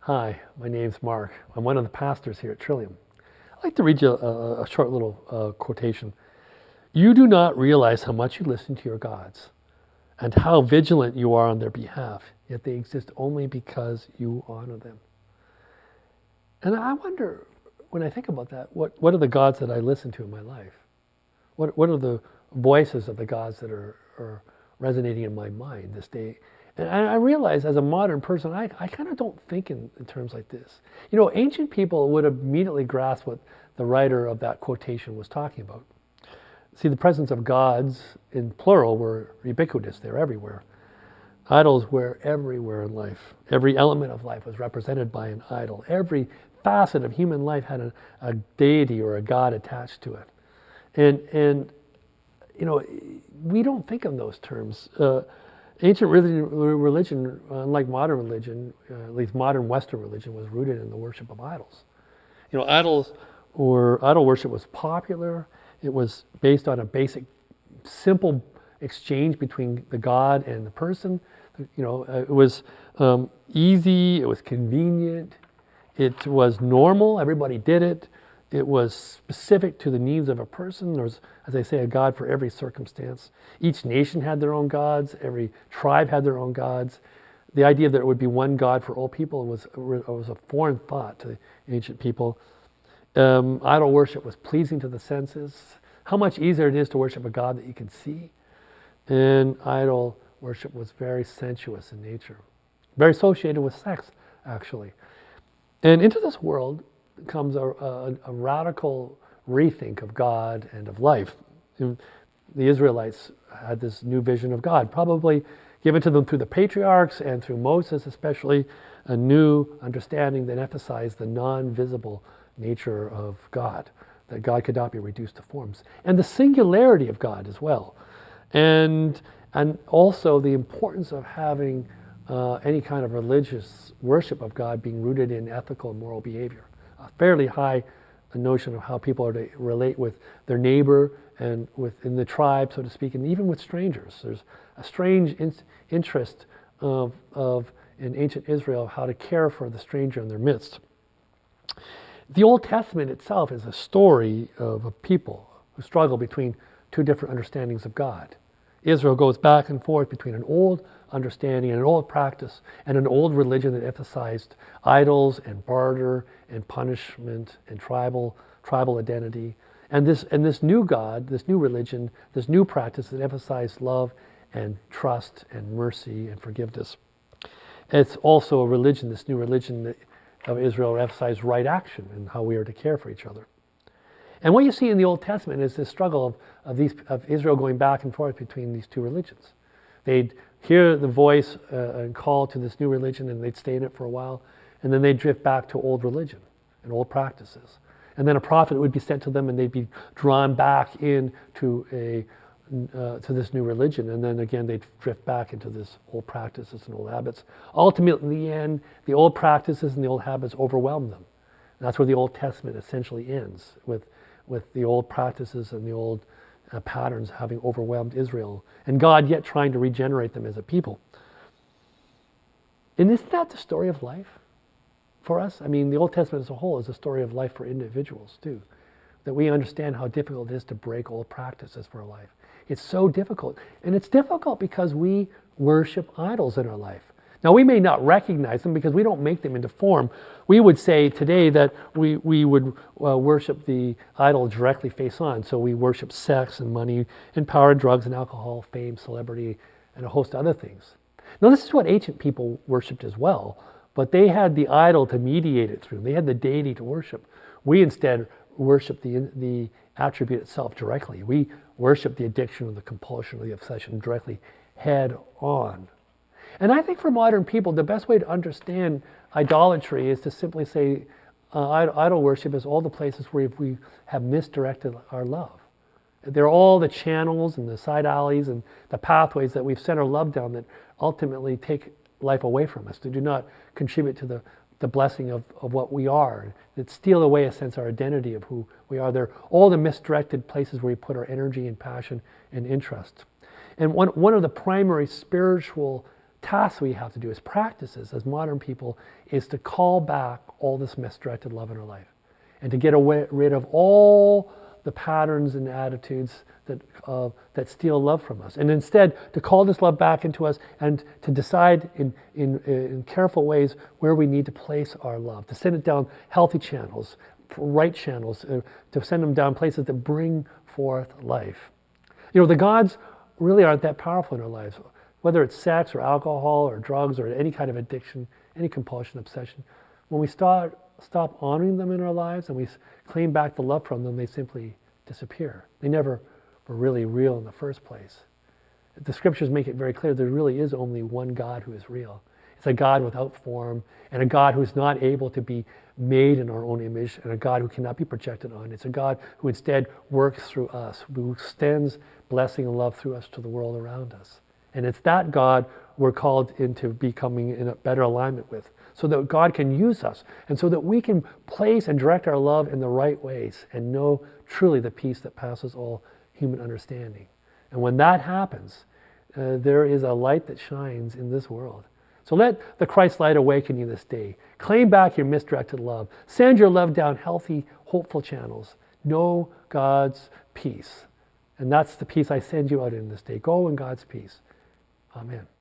Hi, my name's Mark. I'm one of the pastors here at Trillium. I'd like to read you a short little quotation. You do not realize how much you listen to your gods and how vigilant you are on their behalf, yet they exist only because you honor them. And I wonder, when I think about that, what are the gods that I listen to in my life? What are the voices of the gods that are resonating in my mind this day? And I realize as a modern person, I kind of don't think in terms like this. You know, ancient people would have immediately grasped what the writer of that quotation was talking about. See, the presence of gods in plural were ubiquitous. They're everywhere. Idols were everywhere in life. Every element of life was represented by an idol. Every facet of human life had a deity or a god attached to it. And you know, we don't think in those terms. Ancient religion, unlike modern religion, at least modern Western religion, was rooted in the worship of idols. You know, idol worship was popular. It was based on a basic, simple exchange between the god and the person. You know, it was easy. It was convenient. It was normal. Everybody did it. It was specific to the needs of a person. There was, as I say, a god for every circumstance. Each nation had their own gods. Every tribe had their own gods. The idea that there would be one god for all people was a foreign thought to the ancient people. Idol worship was pleasing to the senses. How much easier it is to worship a god that you can see. And idol worship was very sensuous in nature. Very associated with sex, actually. And into this world comes a radical rethink of God and of life. And the Israelites had this new vision of God, probably given to them through the patriarchs and through Moses especially, a new understanding that emphasized the non-visible nature of God, that God could not be reduced to forms, and the singularity of God as well. And also the importance of having any kind of religious worship of God being rooted in ethical and moral behavior. A fairly high notion of how people are to relate with their neighbor and within the tribe, so to speak, and even with strangers. There's a strange interest in ancient Israel how to care for the stranger in their midst. The Old Testament itself is a story of a people who struggle between two different understandings of God. Israel goes back and forth between an old understanding and an old practice and an old religion that emphasized idols and barter and punishment and tribal identity. And this new God, this new religion, this new practice that emphasized love and trust and mercy and forgiveness. It's also a religion, this new religion of Israel emphasized right action and how we are to care for each other. And what you see in the Old Testament is this struggle of Israel going back and forth between these two religions. They'd hear the voice and call to this new religion, and they'd stay in it for a while, and then they'd drift back to old religion and old practices. And then a prophet would be sent to them, and they'd be drawn back into to this new religion, and then again they'd drift back into this old practices and old habits. Ultimately, in the end, the old practices and the old habits overwhelm them. And that's where the Old Testament essentially ends, with the old practices and the old patterns having overwhelmed Israel, and God yet trying to regenerate them as a people. And isn't that the story of life for us? I mean, the Old Testament as a whole is a story of life for individuals too, that we understand how difficult it is to break old practices for our life. It's so difficult, and it's difficult because we worship idols in our life. Now, we may not recognize them because we don't make them into form. We would say today that we would worship the idol directly face on. So we worship sex and money and power, drugs and alcohol, fame, celebrity, and a host of other things. Now, this is what ancient people worshipped as well, but they had the idol to mediate it through. They had the deity to worship. We instead worship the attribute itself directly. We worship the addiction or the compulsion or the obsession directly head on. And I think for modern people, the best way to understand idolatry is to simply say idol worship is all the places where we have misdirected our love. They're all the channels and the side alleys and the pathways that we've sent our love down that ultimately take life away from us, that do not contribute to the blessing of what we are, that steal away a sense of our identity of who we are. They're all the misdirected places where we put our energy and passion and interest. And one of the primary spiritual task we have to do as practices, as modern people, is to call back all this misdirected love in our life and to get rid of all the patterns and attitudes that steal love from us. And instead, to call this love back into us and to decide in careful ways where we need to place our love, to send it down healthy channels, right channels, to send them down places that bring forth life. You know, the gods really aren't that powerful in our lives. Whether it's sex or alcohol or drugs or any kind of addiction, any compulsion, obsession, when we stop honoring them in our lives and we claim back the love from them, they simply disappear. They never were really real in the first place. The scriptures make it very clear there really is only one God who is real. It's a God without form and a God who's not able to be made in our own image and a God who cannot be projected on. It's a God who instead works through us, who extends blessing and love through us to the world around us. And it's that God we're called into becoming in a better alignment with, so that God can use us and so that we can place and direct our love in the right ways and know truly the peace that passes all human understanding. And when that happens, there is a light that shines in this world. So let the Christ light awaken you this day. Claim back your misdirected love. Send your love down healthy, hopeful channels. Know God's peace. And that's the peace I send you out in this day. Go in God's peace. Amen.